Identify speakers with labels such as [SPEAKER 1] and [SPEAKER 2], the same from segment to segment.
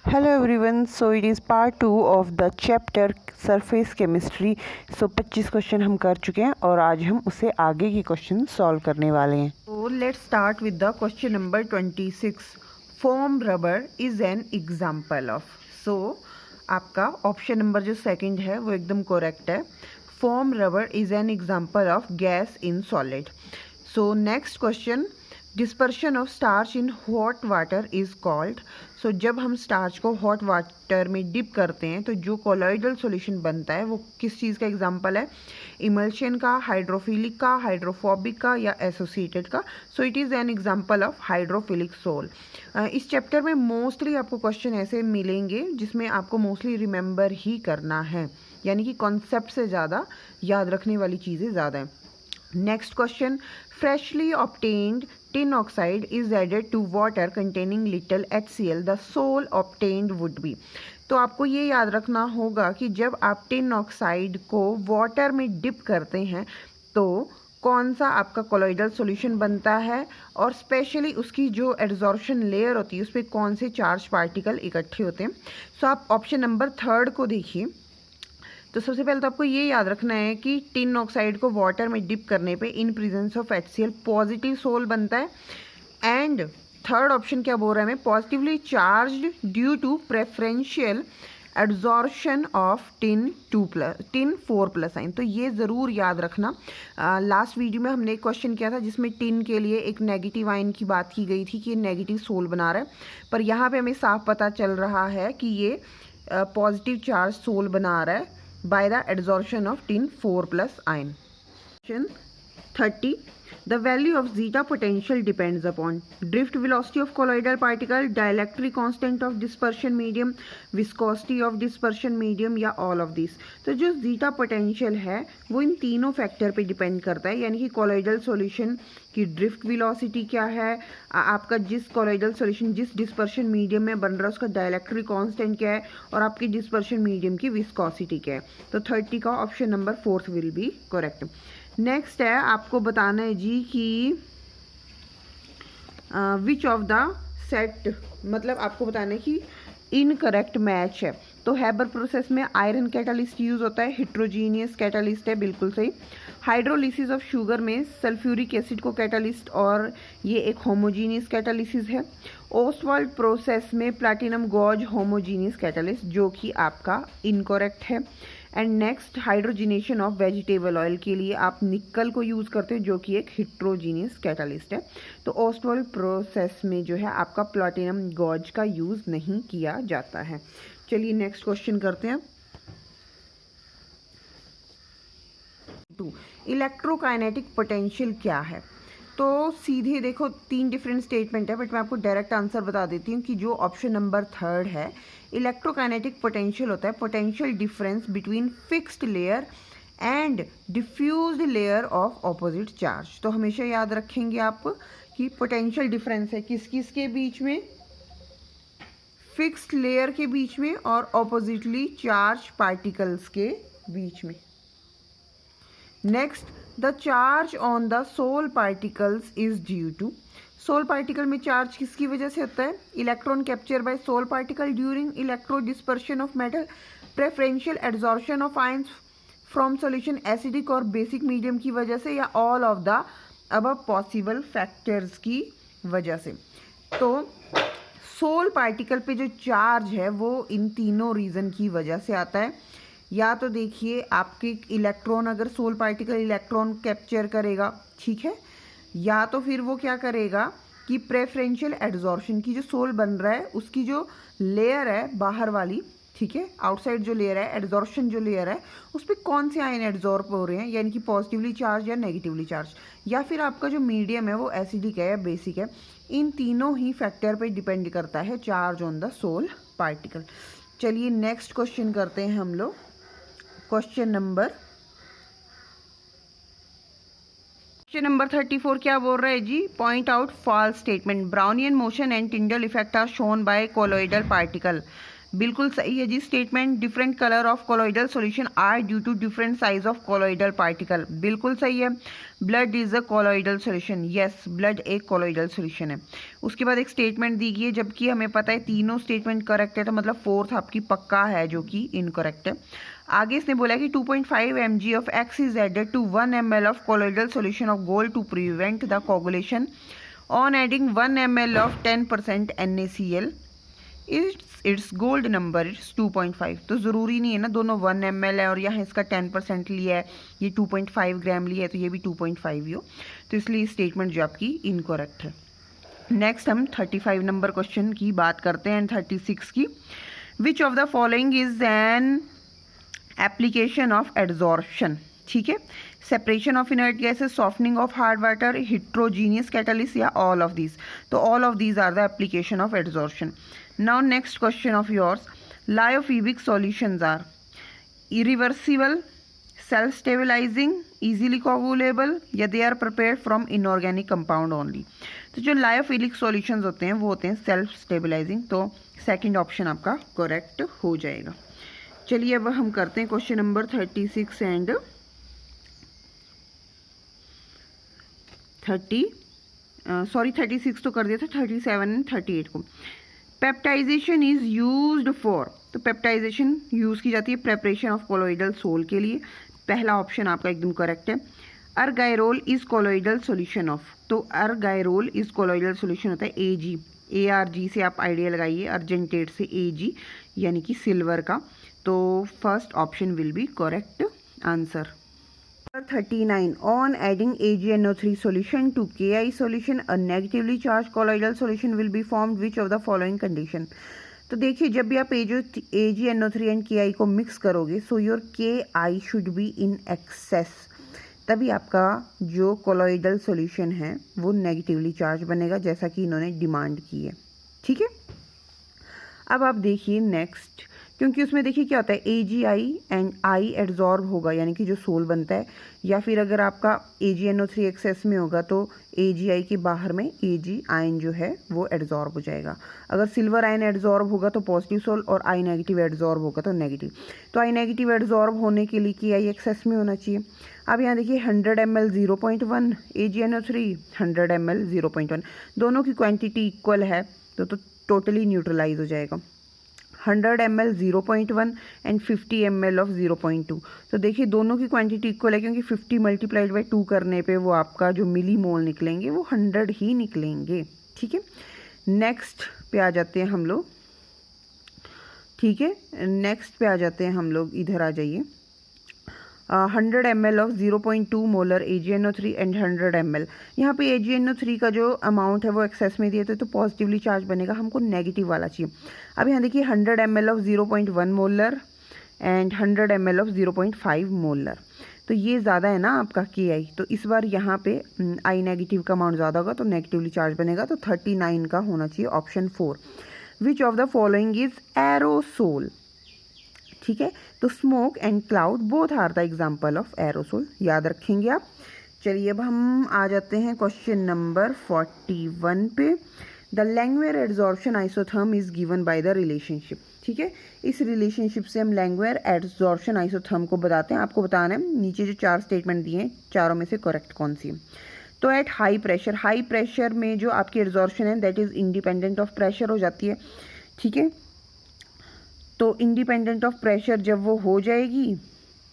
[SPEAKER 1] Hello everyone, so it is part 2 of the chapter surface chemistry. So 25 question हम कर चुके हैं और आज हम उसे आगे के क्वेश्चन सॉल्व करने वाले हैं. So let's start with the question number 26. Foam rubber is an example of. So आपका ऑप्शन नंबर जो सेकंड है वो एकदम करेक्ट है. Foam rubber is an example of gas in solid. So next question, dispersion of starch in hot water is called. So जब हम starch को hot water में डिप करते हैं तो जो कोलॉइडल सॉल्यूशन बनता है वो किस चीज़ का एग्जांपल है? इमल्शन का, हाइड्रोफिलिक का, हाइड्रोफोबिक का या एसोसिएटेड का. So it is an example of hydrophilic sol. इस चैप्टर में मोस्टली आपको क्वेश्चन ऐसे मिलेंगे जिसमें आपको मोस्टली रिमेंबर ही करना है, यानी कि कॉन्सेप्ट से ज़्यादा याद रखने वाली चीज़ें ज़्यादा हैं. Next question, freshly obtained tin oxide is added to water containing little HCl, the sole obtained would be. तो आपको ये याद रखना होगा कि जब आप टिन ऑक्साइड को वाटर में डिप करते हैं तो कौन सा आपका कोलॉइडल सॉल्यूशन बनता है और स्पेशली उसकी जो एड्जॉर्प्शन लेयर होती है उस पर कौन से चार्ज पार्टिकल इकट्ठे होते हैं. सो आप ऑप्शन नंबर 3 को देखिए. तो सबसे पहले तो आपको ये याद रखना है कि टिन ऑक्साइड को वाटर में डिप करने पे in presence of HCl positive sol बनता है. एंड थर्ड ऑप्शन क्या बोल रहा है हमें? Positively charged due to preferential adsorption of tin 4+ ion. तो ये ज़रूर याद रखना. लास्ट वीडियो में हमने एक क्वेश्चन किया था जिसमें टिन के लिए एक नेगेटिव आइन की बात की गई थी कि ये नेगेटिव सोल बना रहा है, पर यहाँ पे हमें साफ पता चल रहा है कि ये पॉजिटिव चार्ज सोल बना रहा है by the adsorption of tin 4+ ion. Question 30. The value of zeta potential depends upon drift velocity of colloidal particle, dielectric constant of dispersion medium, viscosity of dispersion medium या all of these. तो जो zeta potential है वो इन तीनों factor पे depend करता है, यानी कि colloidal solution की ड्रिफ्ट वेलोसिटी क्या है, आपका जिस कोलॉइडल सॉल्यूशन जिस डिस्पर्शन मीडियम में बन रहा है उसका डाइलेक्ट्रिक कांस्टेंट क्या है और आपकी डिस्पर्शन मीडियम की विस्कोसिटी क्या है. तो 30 का option number 4 will be correct. Next है आपको बताना है जी कि विच ऑफ द सेट, मतलब आपको बताना है कि इनकरेक्ट मैच है. तो हैबर प्रोसेस में आयरन कैटालिस्ट यूज होता है, हिट्रोजीनियस कैटालिस्ट है, बिल्कुल सही. हाइड्रोलिसिस ऑफ शुगर में सल्फ्यूरिक एसिड को कैटालिस्ट और ये एक होमोजीनियस कैटालिसिस है. ओस्टवाल्ड प्रोसेस में प्लैटिनम गॉज होमोजीनियस कैटालिस्ट, जो कि आपका इनकरेक्ट है. And next, hydrogenation of vegetable oil के लिए आप निकल को यूज़ करते हो जो कि एक हिट्रोजीनियस कैटालिस्ट है. तो ओस्टवाल्ड प्रोसेस में जो है आपका प्लैटिनम गॉज का यूज़ नहीं किया जाता है. चलिए नेक्स्ट क्वेश्चन करते हैं. 2. इलेक्ट्रोकाइनेटिक पोटेंशियल क्या है? तो सीधे देखो 3 डिफरेंट स्टेटमेंट है, बट मैं आपको डायरेक्ट आंसर बता देती हूँ कि जो ऑप्शन नंबर 3 है, इलेक्ट्रोकाइनेटिक पोटेंशियल होता है potential difference between fixed layer and diffused layer of opposite charge. तो हमेशा याद रखेंगे आप कि पोटेंशियल डिफरेंस है किस किस के बीच में? फिक्स्ड लेयर के बीच में और ऑपोजिटली चार्ज पार्टिकल्स के बीच में. Next, the charge on the sol particles is due to. Sol particle में चार्ज किसकी वजह से होता है? Electron capture by sol particle during electro dispersion of metal, preferential adsorption of ions from solution acidic और बेसिक मीडियम की वजह से, या all of the above possible factors की वजह से. तो सोल पार्टिकल पे जो चार्ज है वो इन तीनों रीज़न की वजह से आता है. या तो देखिए आपके इलेक्ट्रॉन, अगर सोल पार्टिकल इलेक्ट्रॉन कैप्चर करेगा, ठीक है, या तो फिर वो क्या करेगा कि प्रेफरेंशियल एड्जॉर्प्शन की जो सोल बन रहा है उसकी जो लेयर है बाहर वाली, ठीक है, आउटसाइड जो लेयर है, एड्जॉर्प्शन जो लेयर है उस पर कौन से आयन एड्जॉर्ब हो रहे हैं, यानी कि पॉजिटिवली चार्ज या नेगेटिवली चार्ज, या फिर आपका जो मीडियम है वो एसिडिक है या बेसिक है. इन तीनों ही फैक्टर पे डिपेंड करता है charge on the sol particle. चलिए नेक्स्ट क्वेश्चन करते हैं हम लोग. क्वेश्चन नंबर 34 क्या बोल रहा है जी? Point out false statement. Brownian motion and Tyndall effect are shown by colloidal particle बिल्कुल सही है जी statement. Different colour of colloidal solution are due to different size of colloidal particle, बिल्कुल सही है। Blood is a colloidal solution, yes blood एक colloidal solution है। उसके बाद एक स्टेटमेंट दी गई है, जबकि हमें पता है तीनों स्टेटमेंट करेक्ट है, तो मतलब फोर्थ आपकी पक्का है जो कि इनकरेक्ट है। आगे इसने बोला कि 2.5 mg of X is added to 1 ml of colloidal solution of gold to prevent the coagulation on adding 1 ml of 10% NaCl, it's gold number it's 2.5। तो ज़रूरी नहीं है ना दोनों 1 ml है और यहाँ इसका 10% लिया है, ये 2.5 ग्राम लिया है, तो ये भी 2.5 ही हो, तो इसलिए स्टेटमेंट जो आपकी इनकरेक्ट है। नेक्स्ट हम 35 नंबर क्वेश्चन की बात करते हैं एंड 36 की। Which of the following is an application of adsorption, ठीक है, separation of inert gases, softening of hard water, heterogeneous catalyst या ऑल ऑफ दीज। तो all of these are the application of adsorption. Now next question of yours, lyophobic solutions are irreversible, self stabilizing, easily coagulable या they are prepared from inorganic compound only। तो जो lyophilic solutions होते हैं वो होते हैं self stabilising, तो second option आपका करेक्ट हो जाएगा। चलिए अब हम करते हैं क्वेश्चन नंबर 36 एंड 36 तो कर दिया था, 37 एंड 38 को। पेप्टाइजेशन इज यूज्ड फॉर, तो पेप्टाइजेशन यूज की जाती है प्रेपरेशन ऑफ कोलोइडल सोल के लिए, पहला ऑप्शन आपका एकदम करेक्ट है। अर्गायरोल इज कोलोइडल सॉल्यूशन ऑफ, तो अर्गायरोल इज कोलोइडल सॉल्यूशन होता है AG, ARG से आप आइडिया लगाइए, अर्जेंटेट से AG यानी कि सिल्वर का, तो first option will be correct answer. 39 on adding AgNO3 solution to Ki solution a negatively charged colloidal solution will be formed which of the following condition। तो देखिए जब भी आप AgNO3 एंड Ki को मिक्स करोगे so your Ki should be in excess, तभी आपका जो कोलॉइडल सॉल्यूशन है वो नेगेटिवली चार्ज बनेगा जैसा कि इन्होंने डिमांड की है, ठीक है। अब आप देखिए नेक्स्ट, क्योंकि उसमें देखिए क्या होता है AgI एंड I एड्जॉर्ब होगा यानी कि जो सोल बनता है, या फिर अगर आपका AgNO3 एक्सेस में होगा तो AgI के बाहर में Ag आयन जो है वो एड्जॉर्ब हो जाएगा। अगर सिल्वर आयन एड्जॉर्ब होगा तो पॉजिटिव सोल और I नेगेटिव एड्जॉर्ब होगा तो नेगेटिव, तो I नेगेटिव एड्जॉर्ब होने के लिए Ki एक्सेस में होना चाहिए। अब यहाँ देखिए 100 ml 0.1 AgNO3, 100 ml 0.1, दोनों की क्वांटिटी इक्वल है तो टोटली न्यूट्रलाइज हो जाएगा। 100 ml 0.1 एंड 50 ml ऑफ 0.2, तो देखिए दोनों की क्वांटिटी इक्वल है क्योंकि 50 मल्टीप्लाइड बाई 2 करने पे वो आपका जो मिली मोल निकलेंगे वो 100 ही निकलेंगे, ठीक है। नेक्स्ट पे आ जाते हैं हम लोग, ठीक है, नेक्स्ट पे आ जाते हैं हम लोग, इधर आ जाइए। 100 ml of 0.2 molar AgNO3 and 100 ml, यहाँ पे AgNO3 का जो अमाउंट है वो एक्सेस में दिए थे तो पॉजिटिवली चार्ज बनेगा, हमको नेगेटिव वाला चाहिए। अब यहाँ देखिए 100 ml of 0.1 molar and 100 ml of 0.5 molar, तो ये ज़्यादा है ना आपका Ki, तो इस बार यहाँ पे I नेगेटिव का अमाउंट ज़्यादा होगा तो नेगेटिवली चार्ज बनेगा, तो 39 का होना चाहिए option 4। Which of the following is aerosol, ठीक है, तो smoke and cloud both are the example of aerosol, याद रखेंगे आप। चलिए अब हम आ जाते हैं क्वेश्चन नंबर 41 पे। The Langmuir adsorption isotherm is given by the relationship, ठीक है, इस रिलेशनशिप से हम लैंगवेयर एड्जॉर्प्शन आइसोथर्म को बताते हैं। आपको बताना है नीचे जो 4 स्टेटमेंट दिए हैं चारों में से करेक्ट कौन सी है। तो एट हाई प्रेशर में जो आपकी एड्जॉर्प्शन है that is independent of pressure हो जाती है, ठीक है। तो इंडिपेंडेंट ऑफ प्रेशर जब वो हो जाएगी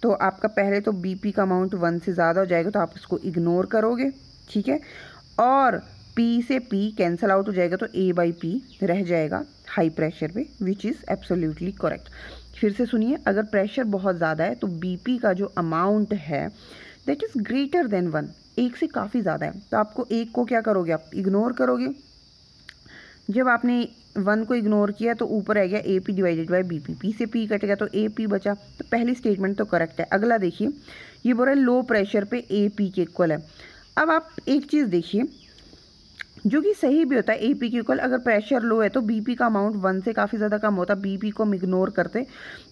[SPEAKER 1] तो आपका पहले तो BP का अमाउंट 1 से ज़्यादा हो जाएगा तो आप इसको इग्नोर करोगे, ठीक है, और P से P कैंसिल आउट हो जाएगा तो A/P रह जाएगा हाई प्रेशर पे, विच इज़ एब्सोल्युटली करेक्ट। फिर से सुनिए, अगर प्रेशर बहुत ज़्यादा है तो BP का जो अमाउंट है दैट इज़ ग्रेटर देन 1, 1 से काफ़ी ज़्यादा है, तो आपको 1 को क्या करोगे, आप इग्नोर करोगे। जब आपने 1 को इग्नोर किया तो ऊपर रह गया AP divided by BP, P से P कट गया तो AP बचा, तो पहली स्टेटमेंट तो करेक्ट है। अगला देखिए, ये बोल रहा है लो प्रेशर पे AP के इक्वल है। अब आप एक चीज़ देखिए जो कि सही भी होता है, AP के इक्वल अगर प्रेशर लो है तो BP का अमाउंट 1 से काफ़ी ज़्यादा कम होता, BP को हम इग्नोर करते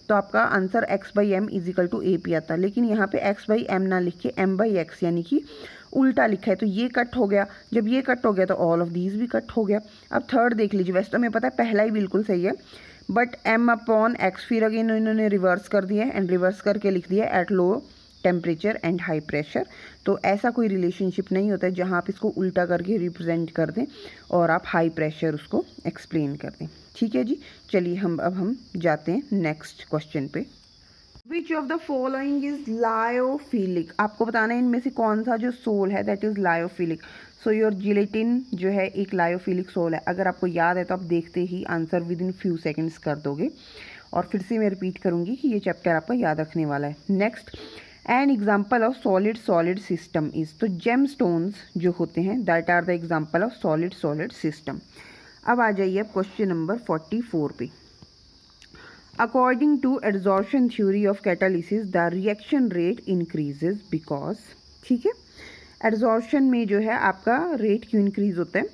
[SPEAKER 1] तो आपका answer x/m is equal to AP आता, लेकिन यहाँ पे x/m ना लिख के m/x यानी कि उल्टा लिखा है, तो ये कट हो गया। जब ये कट हो गया तो ऑल ऑफ दीज भी कट हो गया। अब थर्ड देख लीजिए, वैसे तो हमें पता है पहला ही बिल्कुल सही है, बट m/x फिर अगेन इन्होंने रिवर्स कर दिया है एंड रिवर्स करके लिख दिया at low temperature and high pressure. तो ऐसा कोई रिलेशनशिप नहीं होता है जहाँ आप इसको उल्टा करके रिप्रेजेंट कर दें और आप हाई प्रेशर उसको एक्सप्लेन कर दें। ठीक है जी, चलिए अब हम जाते हैं नेक्स्ट क्वेश्चन पे। विच of the following is lyophilic, आपको बताना है इनमें से कौन सा जो सोल है that is lyophilic. So your gelatin जो है एक लायोफिलिक सोल है। अगर आपको याद है तो आप देखते ही answer within few seconds कर दोगे। और फिर से मैं रिपीट करूँगी कि ये चैप्टर आपका याद रखने वाला है। Next, an example of solid solid system is, तो जेम स्टोन्स जो होते हैं that are the example of solid solid system. अब आ जाइए अब क्वेश्चन नंबर 44 पे। According to adsorption theory of catalysis the reaction rate increases because, ठीक है, एड्जॉर्प्शन में जो है आपका रेट क्यों इंक्रीज होता है?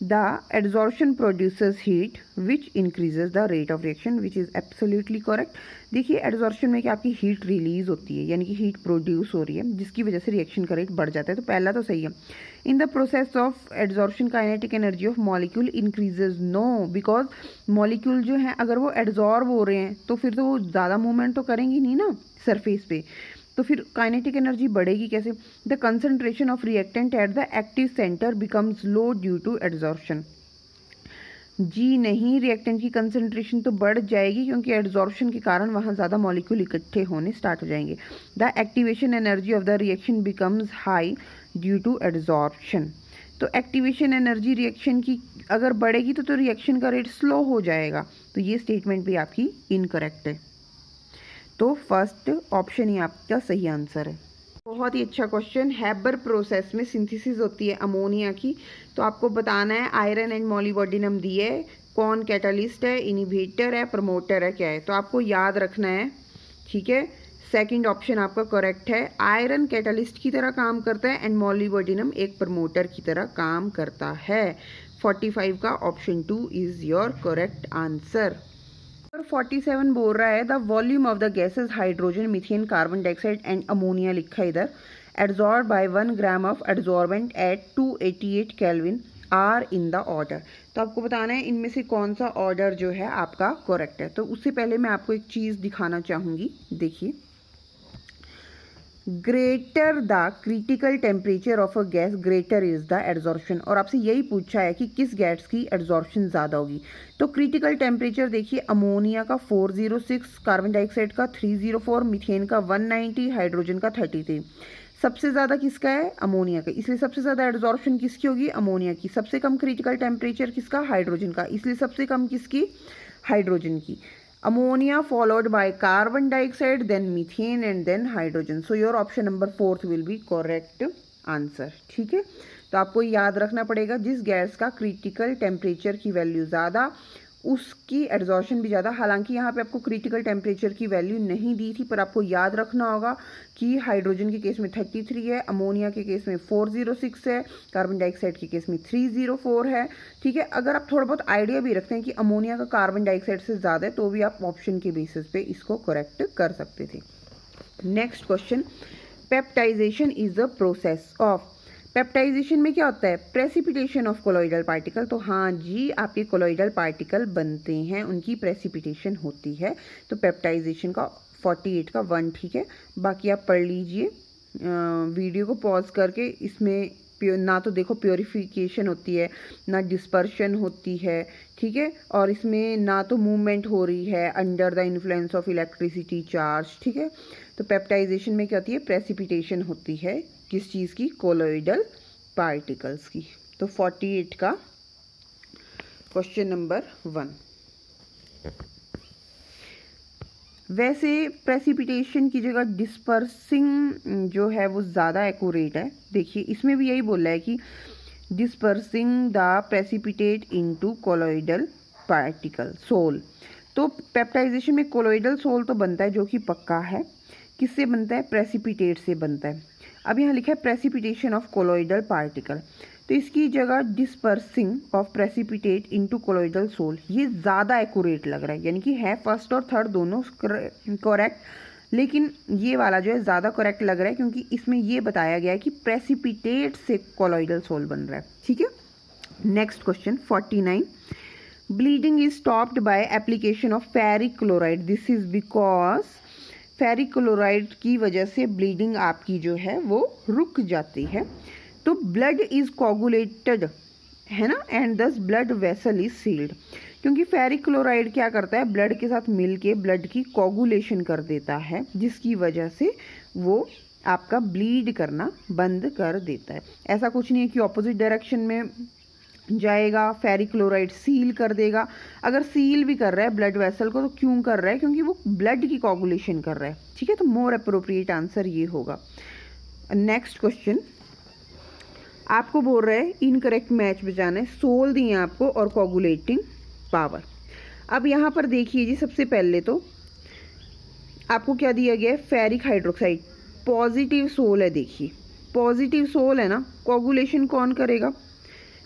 [SPEAKER 1] The adsorption produces heat which increases the rate of reaction which is absolutely correct. देखिए एड्जॉर्प्शन में क्या आपकी हीट रिलीज होती है यानी कि हीट प्रोड्यूस हो रही है जिसकी वजह से रिएक्शन का रेट बढ़ जाता है। तो पहला तो सही है। In the process of adsorption kinetic energy of molecule increases, no, because molecule जो है अगर वो एड्जॉर्ब हो रहे हैं तो फिर तो वो ज़्यादा मूवमेंट तो करेंगी नहीं ना सरफेस पे, तो फिर काइनेटिक एनर्जी बढ़ेगी कैसे? The concentration of reactant at the active centre becomes low due to adsorption. जी नहीं, रिएक्टेंट की कंसंट्रेशन तो बढ़ जाएगी क्योंकि एड्जॉर्प्शन के कारण वहाँ ज़्यादा मॉलिक्यूल इकट्ठे होने स्टार्ट हो जाएंगे। The activation energy of the reaction becomes high due to adsorption. तो एक्टिवेशन एनर्जी रिएक्शन की अगर बढ़ेगी तो रिएक्शन का रेट स्लो हो जाएगा। तो ये स्टेटमेंट भी आपकी इनकरेक्ट है। तो फर्स्ट ऑप्शन ही आपका सही आंसर है। बहुत ही अच्छा क्वेश्चन। हैबर प्रोसेस में सिंथेसिस होती है अमोनिया की, तो आपको बताना है आयरन एंड मॉलिबॉडिनम दिए है, कौन कैटालिस्ट है, इनिबिटर है, प्रमोटर है, क्या है। तो आपको याद रखना है, ठीक है। सेकंड ऑप्शन आपका करेक्ट है। आयरन कैटालिस्ट की तरह काम करता है एंड मॉलिबॉडिनम एक प्रमोटर की तरह काम करता है। 45 का option 2 is your correct answer. 47 बोल रहा है the volume of the gases hydrogen, methane, carbon dioxide and ammonia लिखा है इधर, adsorb by 1 gram of adsorbent at 288 kelvin are in the order. तो आपको बताना है इनमें से कौन सा ऑर्डर जो है आपका करेक्ट है। तो उससे पहले मैं आपको एक चीज़ दिखाना चाहूँगी, देखिए। Greater the critical temperature of a gas greater is the adsorption. और आपसे यही पूछा है कि किस गैस की एड्जॉर्प्शन ज़्यादा होगी। तो क्रिटिकल टेम्परेचर देखिए, अमोनिया का 406, कार्बन डाइऑक्साइड का 304, मीथेन का 190, हाइड्रोजन का 33। सबसे ज़्यादा किसका है? अमोनिया का, इसलिए सबसे ज़्यादा एड्जॉर्प्शन किसकी होगी? अमोनिया की। सबसे कम क्रिटिकल टेम्परेचर किसका? हाइड्रोजन का, इसलिए सबसे कम किसकी? हाइड्रोजन की। Ammonia followed by carbon dioxide, then methane and then hydrogen. So your option number 4 will be correct answer. ठीक है, तो आपको याद रखना पड़ेगा जिस गैस का क्रिटिकल टेम्परेचर की वैल्यू ज़्यादा उसकी एड्जॉर्प्शन भी ज़्यादा। हालांकि यहाँ पे आपको क्रिटिकल टेम्परेचर की वैल्यू नहीं दी थी, पर आपको याद रखना होगा कि हाइड्रोजन के केस में 33 है, अमोनिया के केस में 406 है, कार्बन डाइऑक्साइड के केस में 304 है। ठीक है, अगर आप थोड़ा बहुत आइडिया भी रखते हैं कि अमोनिया का कार्बन डाइऑक्साइड से ज़्यादा है तो भी आप ऑप्शन के बेसिस पे इसको करेक्ट कर सकते थे। Next question, peptization is the process of. Peptization में क्या होता है? Precipitation of colloidal particle. तो हाँ जी, आपके कोलॉइडल पार्टिकल बनते हैं, उनकी प्रेसिपिटेशन होती है। तो पेप्टाइजेशन का 48 का 1 ठीक है। बाकी आप पढ़ लीजिए वीडियो को पॉज करके। इसमें ना तो देखो प्योरिफिकेशन होती है, ना डिस्पर्शन होती है, ठीक है, और इसमें ना तो मूवमेंट हो रही है under the influence of electricity charge. ठीक है, तो पेप्टाइजेशन में क्या होती है? प्रेसिपिटेशन होती है किस चीज़ की? कोलॉइडल पार्टिकल्स की। तो 48 का क्वेश्चन नंबर 1। वैसे प्रेसिपिटेशन की जगह डिस्पर्सिंग जो है वो ज़्यादा एक्यूरेट है। देखिए इसमें भी यही बोल रहा है कि dispersing the precipitate into colloidal particle sol. तो पेप्टाइजेशन में कोलॉइडल सोल तो बनता है जो कि पक्का है। किससे बनता है? प्रेसिपिटेट से बनता है। अब यहाँ लिखा है प्रेसिपिटेशन ऑफ कोलॉइडल पार्टिकल, तो इसकी जगह dispersing of precipitate into colloidal sol, ये ज़्यादा एक्यूरेट लग रहा है। यानी कि है फर्स्ट और थर्ड दोनों करेक्ट, लेकिन ये वाला जो है ज़्यादा करेक्ट लग रहा है क्योंकि इसमें ये बताया गया है कि प्रेसिपिटेट से कोलॉइडल सोल बन रहा है। ठीक है, next question 49। Bleeding is stopped by application of ferric chloride, this is because ferric chloride की वजह से ब्लीडिंग आपकी जो है वो रुक जाती है। तो ब्लड इज कोगुलेटेड है ना, एंड दस ब्लड वेसल इज सील्ड, क्योंकि फेरिक क्लोराइड क्या करता है, ब्लड के साथ मिलके ब्लड की कोगुलेशन कर देता है, जिसकी वजह से वो आपका ब्लीड करना बंद कर देता है। ऐसा कुछ नहीं है कि ऑपोजिट डायरेक्शन में जाएगा, फेरिक क्लोराइड सील कर देगा। अगर सील भी कर रहा है ब्लड वेसल को तो क्यों कर रहा है, क्योंकि वो ब्लड की कोगुलेशन कर रहा है। ठीक है, तो मोर अप्रोप्रिएट आंसर ये होगा। नेक्स्ट क्वेश्चन आपको बोल रहे हैं इनकरेक्ट मैच बचाना है, सोल दिए आपको और कोगुलेटिंग पावर। अब यहाँ पर देखिए जी, सबसे पहले तो आपको क्या दिया गया है, फेरिक हाइड्रोक्साइड, पॉजिटिव सोल है। देखिए पॉजिटिव सोल है ना, कोगुलेशन कौन करेगा,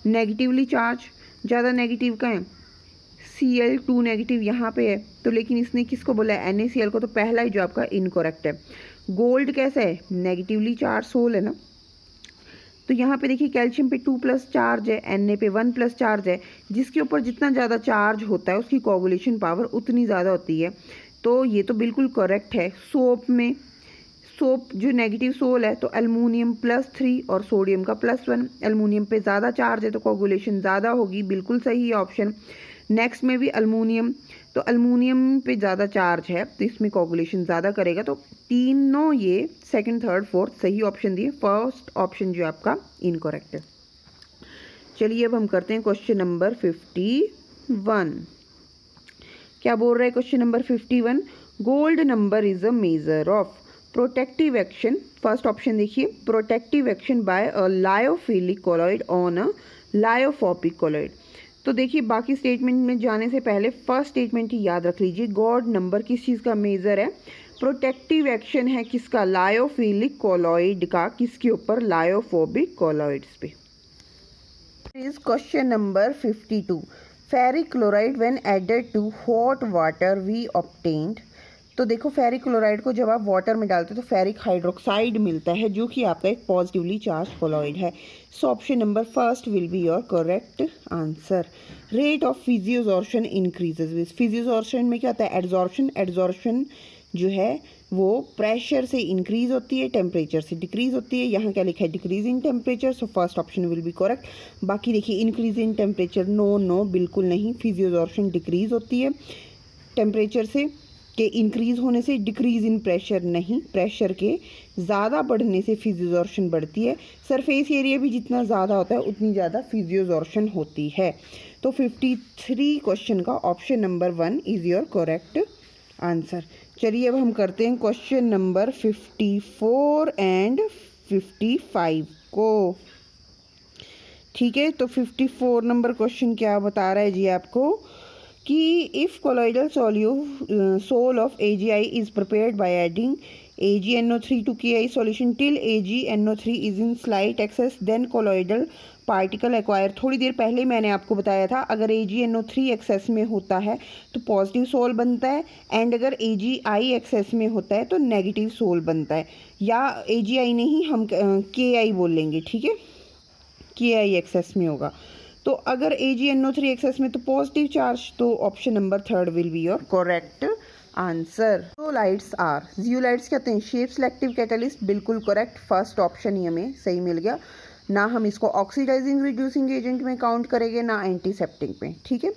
[SPEAKER 1] नेगेटिवली चार्ज, ज़्यादा नेगेटिव का है Cl2 नेगेटिव यहाँ पे है, तो लेकिन इसने किसको बोला है, NaCl को, तो पहला ही जो आपका इनकरेक्ट है। गोल्ड कैसा है, नेगेटिवली चार्ज सोल है ना, तो यहाँ पे देखिए कैल्शियम पे 2+ चार्ज है, Na पे 1+ चार्ज है, जिसके ऊपर जितना ज़्यादा चार्ज होता है उसकी कोगुलेशन पावर उतनी ज़्यादा होती है, तो ये तो बिल्कुल करेक्ट है। सोप में, सोप जो नेगेटिव सोल है तो एल्युमिनियम +3 और सोडियम का +1, एल्युमिनियम पे ज़्यादा चार्ज है तो कोगुलेशन ज़्यादा होगी, बिल्कुल सही है ऑप्शन। नेक्स्ट में भी एल्युमिनियम, तो एल्युमिनियम पे ज़्यादा चार्ज है तो इसमें कोगुलेशन ज़्यादा करेगा, तो तीनों ये सेकंड, थर्ड, फोर्थ सही ऑप्शन दिए, फर्स्ट ऑप्शन जो आपका इनकरेक्ट है। चलिए अब हम करते हैं क्वेश्चन नंबर 51। क्या बोल रहा है question number 51, gold number is a measure of protective action. First option देखिए, protective action by a lyophilic colloid on a lyophobic colloid. तो देखिए बाकी स्टेटमेंट में जाने से पहले फर्स्ट स्टेटमेंट ही याद रख लीजिए, गॉड नंबर किस चीज़ का मेजर है, प्रोटेक्टिव एक्शन है किसका, लायोफिलिक कोलॉइड का, किसके ऊपर, लायोफोबिक कोलॉइड्स पे। Is question number 52, ferric chloride when added to hot water we obtained. तो देखो फेरिक क्लोराइड को जब आप वाटर में डालते हो तो फेरिक हाइड्रोक्साइड मिलता है, जो कि आपका एक पॉजिटिवली चार्ज कोलॉइड है। So option number first will be your correct answer. Rate of physisorption increases with, physisorption में क्या होता है, एड्जॉर्शन, एड्जॉर्शन जो है वो प्रेशर से इंक्रीज होती है, टेम्परेचर से डिक्रीज होती है। यहाँ क्या लिखा है, decrease in temperature, so first option will be correct. बाकी देखिए increase in temperature, no no बिल्कुल नहीं, फिजियोजॉर्शन डिक्रीज होती है टेम्परेचर से, के इंक्रीज़ होने से, डिक्रीज़ इन प्रेशर नहीं, प्रेशर के ज़्यादा बढ़ने से फिजियोजॉर्शन बढ़ती है। सरफेस एरिया भी जितना ज़्यादा होता है उतनी ज़्यादा फिजियोजॉर्शन होती है। तो 53 क्वेश्चन का option number 1 is your correct answer. चलिए अब हम करते हैं क्वेश्चन नंबर 54 एंड 55 को। ठीक है, तो 54 नंबर क्वेश्चन क्या बता रहा है जी आपको कि if colloidal sol of AgI is prepared by adding AgNO3 to KI solution till AgNO3 is in slight excess, then colloidal particle acquire. थोड़ी देर पहले मैंने आपको बताया था, अगर AgNO3 एक्सेस में होता है तो पॉजिटिव सोल बनता है, एंड अगर AgI एक्सेस में होता है तो नेगेटिव सोल बनता है, या AgI नहीं हम KI बोल लेंगे। ठीक है, KI एक्सेस में होगा, तो अगर AgNO3 एक्सेस में तो पॉजिटिव चार्ज, तो option number 3 will be your correct answer. Zeolites are, zeolites कहते हैं शेप सेलेक्टिव कैटलिस्ट, बिल्कुल करेक्ट, फर्स्ट ऑप्शन ही हमें सही मिल गया। ना हम इसको ऑक्सीडाइजिंग रिड्यूसिंग एजेंट में काउंट करेंगे, ना एंटीसेप्टिक में। ठीक है,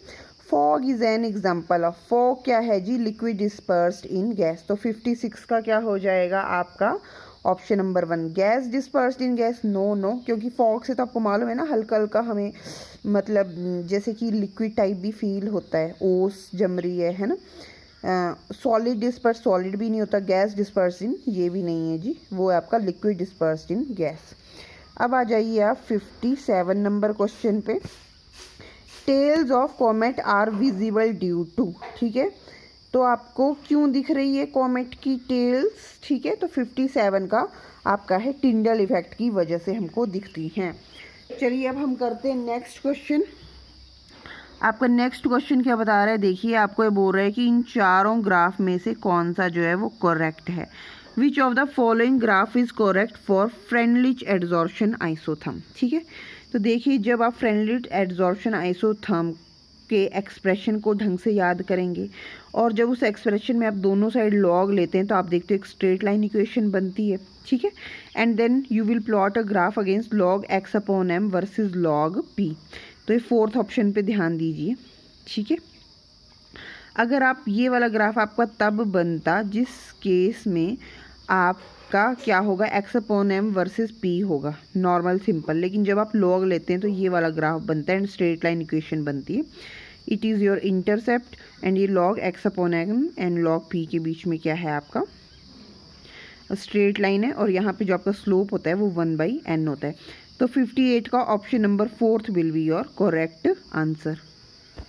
[SPEAKER 1] fog is an example of, fog क्या है जी, लिक्विड डिस्पर्स्ड इन गैस। तो 56 का क्या हो जाएगा आपका option number 1, gas dispersed in gas, no no, क्योंकि फॉग से तो आपको मालूम है ना, हल्का हल्का हमें मतलब जैसे कि लिक्विड टाइप भी फील होता है, ओस जम रही है ना। सॉलिड डिस्पर्स, सॉलिड भी नहीं होता, गैस डिस्पर्स्ड इन ये भी नहीं है जी, वो है आपका लिक्विड डिस्पर्स्ड इन गैस। अब आ जाइए आप 57 नंबर क्वेश्चन पे, tails of comet are visible due to. ठीक है, तो आपको क्यों दिख रही है कॉमेट की टेल्स। ठीक है, तो 57 का आपका है टिंडल इफेक्ट की वजह से हमको दिखती हैं। चलिए अब हम करते हैं नेक्स्ट क्वेश्चन। आपका नेक्स्ट क्वेश्चन क्या बता रहा है, देखिए आपको ये बोल रहा है कि इन चारों ग्राफ में से कौन सा जो है वो करेक्ट है। विच of the following graph is correct for Freundlich adsorption isotherm. ठीक है, तो देखिए जब आप फ्रेंडलिच एड्जॉर्प्शन आइसोथर्म के एक्सप्रेशन को ढंग से याद करेंगे, और जब उस एक्सप्रेशन में आप दोनों साइड लॉग लेते हैं तो आप देखते हो एक स्ट्रेट लाइन इक्वेशन बनती है, ठीक है। And then you will plot a graph against log X upon M versus log P. तो ये फोर्थ ऑप्शन पे ध्यान दीजिए, ठीक है। अगर आप ये वाला ग्राफ आपका तब बनता जिस केस में आपका क्या होगा, X upon M versus P होगा, नॉर्मल सिंपल। लेकिन जब आप लॉग लेते हैं तो ये वाला ग्राफ बनता है एंड स्ट्रेट लाइन इक्वेशन बनती है। It is your intercept and ये log X upon M and log P के बीच में क्या है आपका स्ट्रेट लाइन है, और यहाँ पे जो आपका स्लोप होता है वो 1/n होता है। तो 58 का option number 4 will be your correct answer.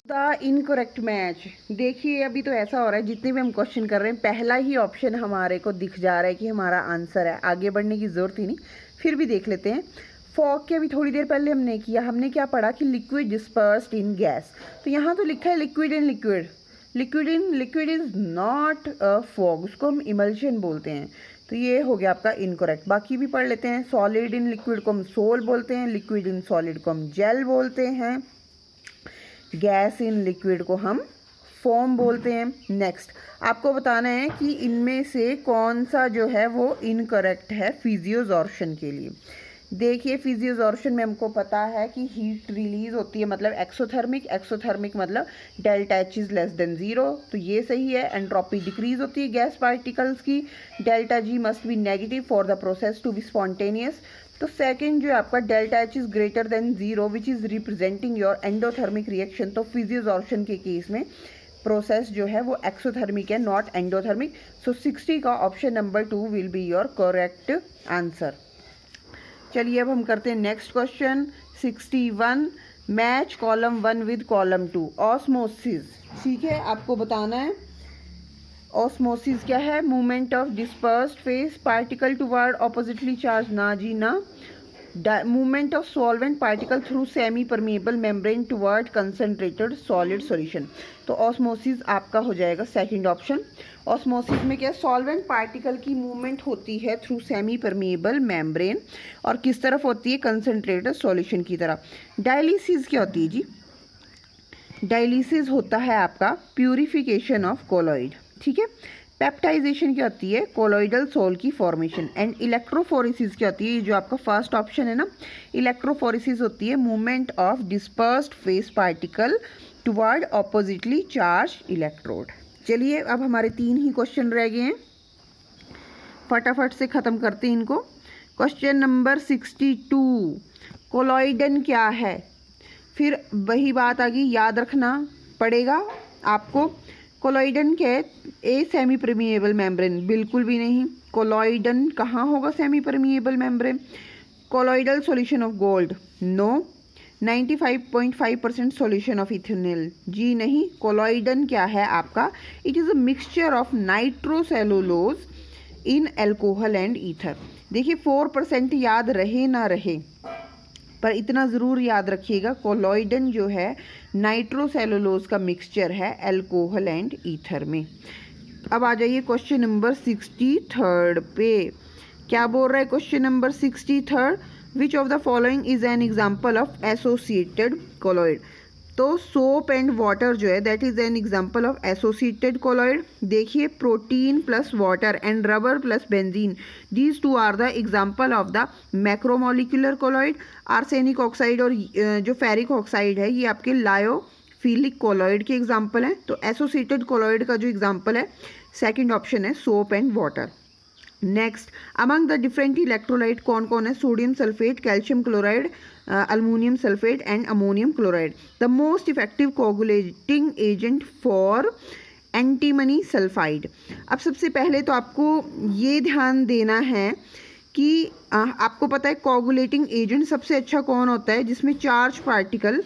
[SPEAKER 1] The incorrect match, देखिए अभी तो ऐसा हो रहा है जितने भी हम क्वेश्चन कर रहे हैं पहला ही ऑप्शन हमारे को दिख जा रहा है कि हमारा आंसर है, आगे बढ़ने की ज़रूरत ही नहीं। फिर भी देख लेते हैं। फॉग के अभी थोड़ी देर पहले हमने क्या पढ़ा कि लिक्विड डिस्पर्स्ड इन गैस, तो यहाँ तो लिखा है liquid in liquid, liquid is not a fog, उसको हम इमल्शन बोलते हैं। तो ये हो गया आपका इनकरेक्ट। बाकी भी पढ़ लेते हैं। सॉलिड इन लिक्विड को हम सोल बोलते हैं, लिक्विड इन सॉलिड को हम जेल बोलते हैं, गैस इन लिक्विड को हम फोम बोलते हैं। नेक्स्ट आपको बताना है कि इनमें से कौन सा जो है वो इनकरेक्ट है फिजियोजॉर्प्शन के लिए। देखिए फिजियोजॉर्प्शन में हमको पता है कि हीट रिलीज होती है मतलब एक्सोथर्मिक मतलब delta H is less than 0, तो ये सही है। एंट्रोपी डिक्रीज होती है गैस पार्टिकल्स की, delta G must be negative for the process to be spontaneous. तो सेकंड जो है आपका delta H is greater than 0 which is representing your endothermic reaction. तो फिजियोजॉर्प्शन के केस में प्रोसेस जो है वो एक्सोथर्मिक है, नॉट एंडोथर्मिक। सो 60 का option number 2 will be your correct answer. चलिए अब हम करते हैं next question 61। Match column 1 with column 2। Osmosis, ठीक है, आपको बताना है ऑस्मोसिस क्या है। Movement of dispersed phase particle toward oppositely charge, ना जी ना। Movement of solvent particle through semi permeable membrane toward concentrated solid solution. तो ऑस्मोसिस आपका हो जाएगा सेकंड ऑप्शन। ऑस्मोसिस में क्या सॉल्वेंट पार्टिकल की मूवमेंट होती है थ्रू सेमी परमिएबल मेम्ब्रेन, और किस तरफ होती है, कंसंट्रेटेड सॉल्यूशन की तरफ। डायलिसिस क्या होती है जी, डायलिसिस होता है आपका प्यूरिफिकेशन ऑफ कोलॉइड, ठीक है। पेप्टाइजेशन क्या होती है, कोलॉइडल सोल की फॉर्मेशन। एंड इलेक्ट्रोफोरेसिस क्या होती है, जो आपका फर्स्ट ऑप्शन है ना, इलेक्ट्रोफोरेसिस होती है movement of dispersed phase particle toward oppositely charge electrode. चलिए अब हमारे 3 ही क्वेश्चन रह गए हैं, फटाफट से ख़त्म करते हैं इनको। क्वेश्चन नंबर 62, कोलॉइडन क्या है। फिर वही बात आ गई, याद रखना पड़ेगा आपको। कोलॉइडन क्या है, ए सेमी परमिएबल मेम्ब्रेन, बिल्कुल भी नहीं। कोलॉइडन कहाँ होगा semi permeable membrane. Colloidal solution of gold, no. 95.5% solution of ethanol, जी नहीं। कोलॉइडन क्या है आपका, it is a mixture of nitrocellulose in alcohol and ether. देखिए 4% याद रहे ना रहे, पर इतना ज़रूर याद रखिएगा कोलॉइडन जो है नाइट्रोसेलुलोज का मिक्सचर है अल्कोहल एंड ईथर में। अब आ जाइए क्वेश्चन नंबर 63 पे। क्या बोल रहा है question number 63, which of the following is an example of associated colloid. तो सोप एंड वाटर जो है that is an example of associated colloid. देखिए protein plus water and rubber plus benzene, these two are the example of the macromolecular colloid. Arsenic oxide और जो ferric oxide है ये आपके lyophilic colloid के example हैं। तो एसोसिएटेड कोलॉइड का जो एग्जाम्पल है सेकेंड ऑप्शन है soap and water. Next, among the different electrolyte कौन कौन है, sodium sulphate, calcium chloride, aluminium sulphate and ammonium chloride. The most effective coagulating agent for antimony sulphide. अब सबसे पहले तो आपको ये ध्यान देना है कि आपको पता है कोगुलेटिंग एजेंट सबसे अच्छा कौन होता है, जिसमें चार्ज पार्टिकल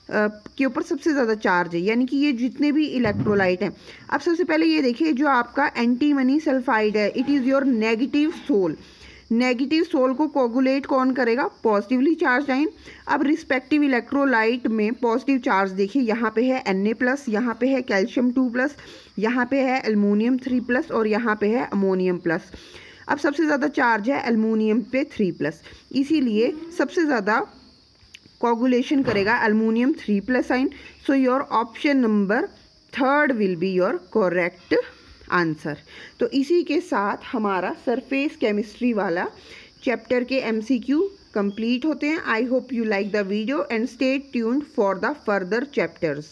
[SPEAKER 1] के ऊपर सबसे ज़्यादा चार्ज है, यानी कि ये जितने भी इलेक्ट्रोलाइट हैं। अब सबसे पहले ये देखिए जो आपका एंटीमनी सल्फाइड है, it is your negative sol. Negative sol को कोगुलेट कौन करेगा, पॉजिटिवली चार्ज आयन। अब रिस्पेक्टिव इलेक्ट्रोलाइट में पॉजिटिव चार्ज देखिए, यहाँ पे है Na+, यहाँ पे है कैल्शियम 2+, यहाँ पे है एल्युमिनियम 3+, और यहाँ पे है अमोनियम प्लस। अब सबसे ज़्यादा चार्ज है एल्युमिनियम पे 3+, इसीलिए सबसे ज़्यादा कोगुलेशन करेगा aluminium 3+ ion. So your option number 3 will be your correct answer. तो इसी के साथ हमारा सरफेस केमिस्ट्री वाला चैप्टर के MCQ कंप्लीट होते हैं। I hope you like the video and stay tuned for the further chapters.